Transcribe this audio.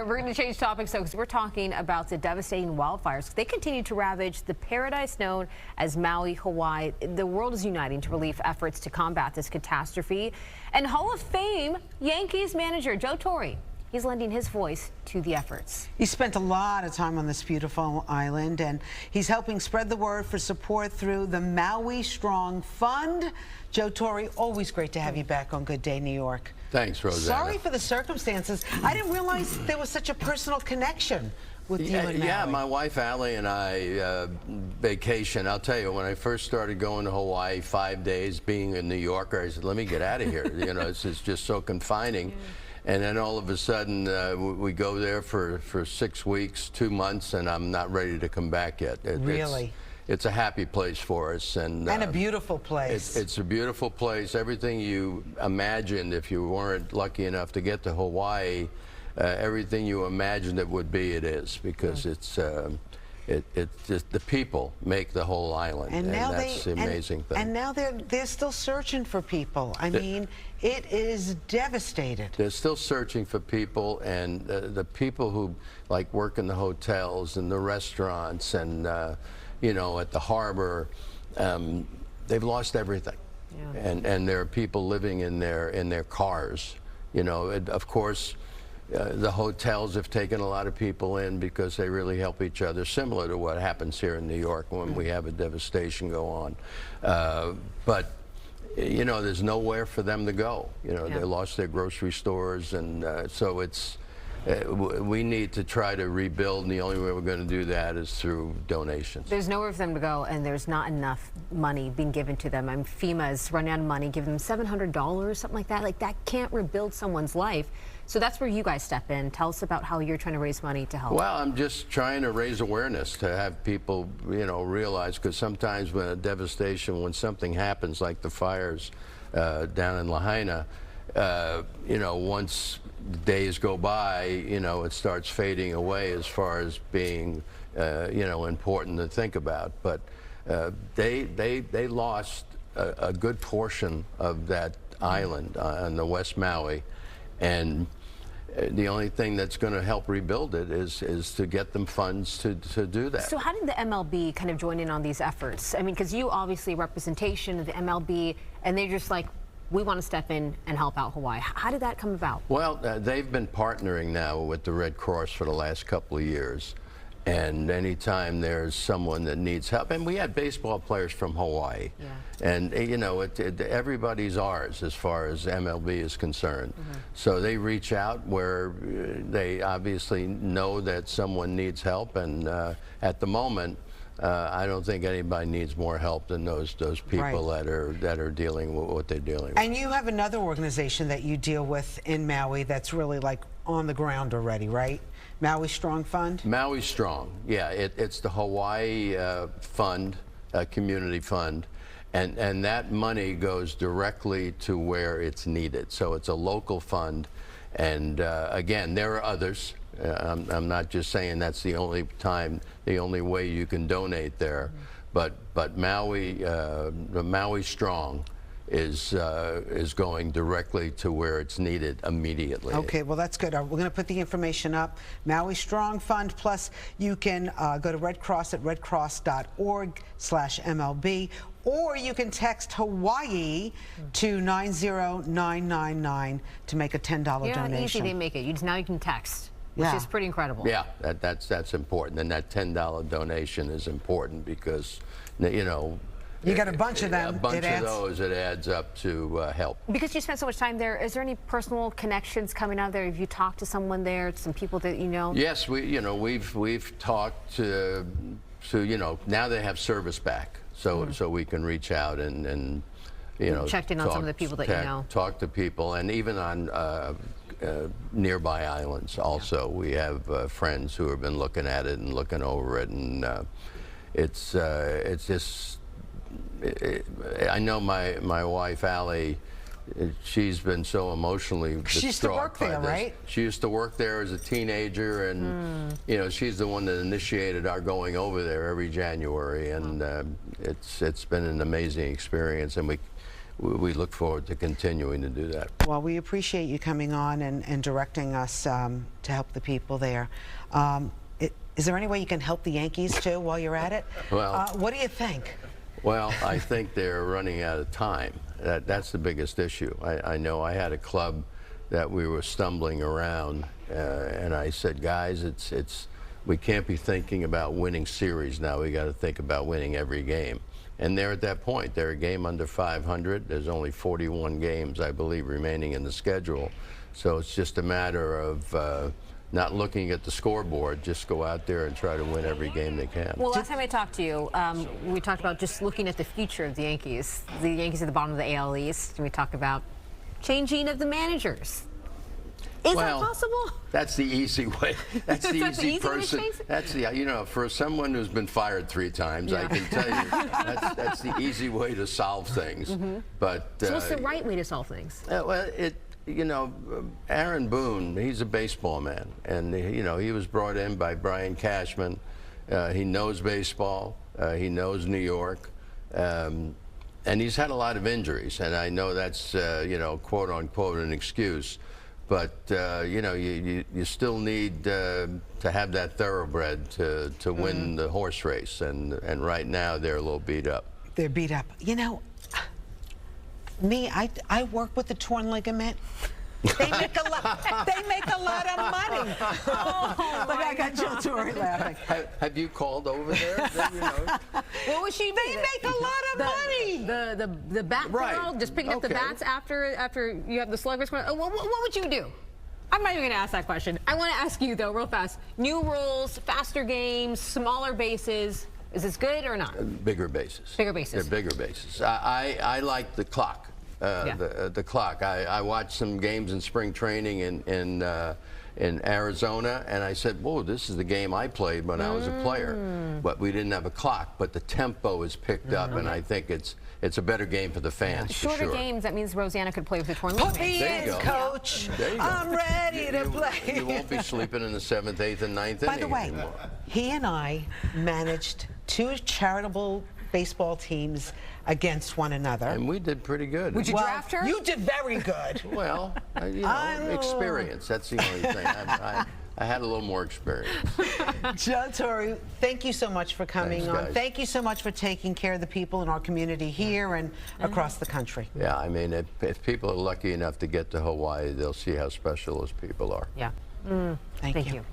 we're going to change topics, though, because we're talking about the devastating wildfires. They continue to ravage the paradise known as Maui, Hawaii. The world is uniting to relief efforts to combat this catastrophe. And Hall of Fame Yankees manager Joe Torre, he's lending his voice to the efforts. He spent a lot of time on this beautiful island, and he's helping spread the word for support through the Maui Strong Fund. Joe Torre, always great to have you back on Good Day New York. Thanks, Rosanna. Sorry for the circumstances. I didn't realize there was such a personal connection with you and Maui. Yeah, my wife Allie and I vacation. I'll tell you, when I first started going to Hawaii, 5 days, being a New Yorker, I said, let me get out of here. You know, it's just so confining. And then all of a sudden, we go there for 6 weeks, 2 months, and I'm not ready to come back yet. Really? It's a happy place for us. And a beautiful place. It's a beautiful place. Everything you imagined, if you weren't lucky enough to get to Hawaii, everything you imagined it would be, it is. Because it's just the people make the whole island, and that's the amazing thing. And now they're still searching for people. I mean, it is devastated. They're still searching for people, and the people who like work in the hotels and the restaurants and you know, at the harbor, they've lost everything. Yeah. And there are people living in their cars. You know, of course. The hotels have taken a lot of people in because they really help each other, similar to what happens here in New York when we have a devastation go on. But, you know, there's nowhere for them to go. You know, they lost their grocery stores, and so it's, we need to try to rebuild, and the only way we're going to do that is through donations. There's nowhere for them to go, and there's not enough money being given to them. FEMA's run out of money, give them $700, something like that. Like, that can't rebuild someone's life. So that's where you guys step in. Tell us about how you're trying to raise money to help. Well, I'm just trying to raise awareness, to have people, you know, realize, because sometimes when a devastation, when something happens like the fires down in Lahaina, you know, once days go by, you know, it starts fading away as far as being, you know, important to think about. But they lost a good portion of that island on the West Maui, and the only thing that's going to help rebuild it is to get them funds to do that. So how did the MLB kind of join in on these efforts? I mean, because you obviously representation of the MLB, and they're just like, we want to step in and help out Hawaii. How did that come about? Well, they've been partnering now with the Red Cross for the last couple of years. And anytime there's someone that needs help, and we had baseball players from Hawaii, and you know, everybody's ours as far as MLB is concerned. So they reach out where they obviously know that someone needs help, and at the moment, I don't think anybody needs more help than those people that are dealing with what they're dealing with. And you have another organization that you deal with in Maui that's really like on the ground already, right? Maui Strong Fund? Maui Strong, yeah. It's the Hawaii fund, community fund, and that money goes directly to where it's needed. So it's a local fund, and again, there are others. I'm not just saying that's the only way you can donate there, but Maui, the Maui Strong is going directly to where it's needed immediately. Okay, well, that's good. We're going to put the information up. Maui Strong Fund, plus you can go to Red Cross at redcross.org/MLB, or you can text Hawaii to 90999 to make a $10 donation. Easy they make it. Now you can text, which is pretty incredible. Yeah, that's important, and that $10 donation is important because, you know, you got a bunch of them. A bunch of those, it adds up to help. Because you spent so much time there, is there any personal connections coming out there? Have you talked to someone there, some people that you know? Yes, we've talked to you know, now they have service back, so we can reach out and you know, checked in on some of the people that you know. Talk to people, and even on nearby islands also. We have friends who have been looking at it and looking over it, and it's just. I know my wife Allie, she's been so emotionally distraught. She used to work there, right? She used to work there as a teenager, and you know, she's the one that initiated our going over there every January, and it's been an amazing experience, and we look forward to continuing to do that. Well, we appreciate you coming on and directing us to help the people there. Is there any way you can help the Yankees too while you're at it? Well, what do you think? Well, I think they're running out of time. That's the biggest issue. I know I had a club that we were stumbling around, and I said, guys, we can't be thinking about winning series now. We got to think about winning every game. And they're at that point. They're a game under 500. There's only 41 games, I believe, remaining in the schedule. So it's just a matter of not looking at the scoreboard, just go out there and try to win every game they can. Well, last time I talked to you, we talked about just looking at the future of the Yankees. The Yankees at the bottom of the AL East. We talked about changing of the managers. Is that possible? That's the easy way. That's the That's easy the easy person. way to change? That's the, you know, for someone who's been fired 3 times, I can tell you that's the easy way to solve things. But So what's the right way to solve things? well, you know, Aaron Boone, he's a baseball man, and you know, he was brought in by Brian Cashman. He knows baseball. He knows New York. And he's had a lot of injuries, and I know that's, you know, quote unquote an excuse. But, you know, you still need to have that thoroughbred to win the horse race. And right now they're a little beat up. They're beat up. You know, me, I work with the torn ligament. They make a lot. They make a lot of money. Oh, look, I got Joe Torre laughing. Have you called over there? You know? What would she be? They make a lot of money. The bat Right. girl, just picking up the bats after you have the sluggers. What would you do? I'm not even going to ask that question. I want to ask you though, real fast. New rules, faster games, smaller bases. Is this good or not? Bigger bases. Bigger bases. They're bigger bases. I like the clock. The clock. I watched some games in spring training in Arizona, and I said, "Whoa, this is the game I played when I was a player." But we didn't have a clock. But the tempo is picked up, and I think it's a better game for the fans. For Shorter sure. games. That means Rosanna could play with the torn Put ligament. me There you in, go. coach. There you go. I'm ready to play. You won't be sleeping in the 7th, 8th, and 9th By inning the way, anymore. he and I managed 2 charitable baseball teams against one another. And we did pretty good. Would you draft her? You did very good. Well, you know, experience. That's the only thing. I had a little more experience. Joe Torre, thank you so much for coming Thanks, on. guys. Thank you so much for taking care of the people in our community here and across the country. Yeah, I mean, if people are lucky enough to get to Hawaii, they'll see how special those people are. Yeah. Thank Thank you. you.